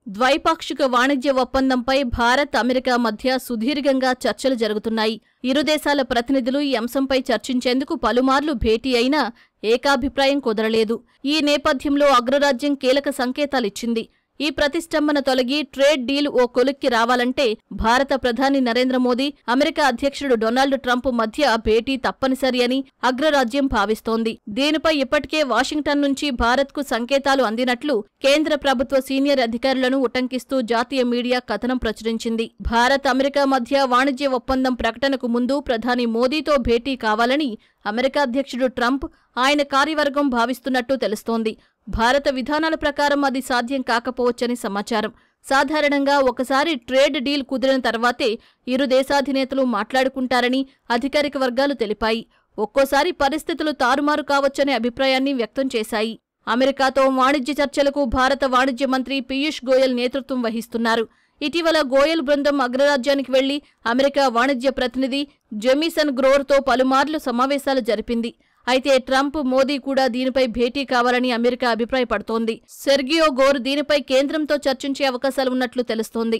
ద్వైపాక్షిక వాణిజ్య ఒప్పందంపై భారత్, అమెరికా మధ్య సుదీర్ఘంగా చర్చలు జరుగుతున్నాయి. ఇరు దేశాల ప్రతినిధులు ఈ అంశంపై చర్చించేందుకు పలుమార్లు భేటీ అయినా ఏకాభిప్రాయం కుదరలేదు. ఈ నేపథ్యంలో అగ్రరాజ్యం కీలక సంకేతాలిచ్చింది. ఈ ప్రతిష్టంభన తొలగి ట్రేడ్ డీల్ ఓ కొలిక్కి రావాలంటే భారత ప్రధాని నరేంద్ర మోదీ, అమెరికా అధ్యక్షుడు డొనాల్డ్ ట్రంప్ మధ్య భేటీ తప్పనిసరి అని అగ్రరాజ్యం భావిస్తోంది. దీనిపై ఇప్పటికే వాషింగ్టన్ నుంచి భారత్కు సంకేతాలు అందినట్లు కేంద్ర ప్రభుత్వ సీనియర్ అధికారులను ఉటంకిస్తూ జాతీయ మీడియా కథనం ప్రచురించింది. భారత్, అమెరికా మధ్య వాణిజ్య ఒప్పందం ప్రకటనకు ముందు ప్రధాని మోదీతో భేటీ కావాలని అమెరికా అధ్యక్షుడు ట్రంప్, ఆయన కార్యవర్గం భావిస్తున్నట్టు తెలుస్తోంది. భారత విధానాల ప్రకారం అది సాధ్యం కాకపోవచ్చని సమాచారం. సాధారణంగా ఒకసారి ట్రేడ్ డీల్ కుదిరిన తర్వాతే ఇరు దేశాధినేతలు మాట్లాడుకుంటారని అధికారిక వర్గాలు తెలిపాయి. ఒక్కోసారి పరిస్థితులు తారుమారు కావచ్చనే అభిప్రాయాన్ని వ్యక్తం చేశాయి. అమెరికాతో వాణిజ్య చర్చలకు భారత వాణిజ్య మంత్రి పీయూష్ గోయల్ నేతృత్వం వహిస్తున్నారు. ఇటీవల గోయల్ బృందం అగ్రరాజ్యానికి వెళ్లి అమెరికా వాణిజ్య ప్రతినిధి జెమిసన్ గ్రోవర్తో పలుమార్లు సమావేశాలు జరిపింది. అయితే ట్రంప్, మోదీ కూడా దీనిపై భేటీ కావాలని అమెరికా అభిప్రాయపడుతోంది. సెర్గియో గోర్ దీనిపై కేంద్రంతో చర్చించే అవకాశాలున్నట్లు తెలుస్తోంది.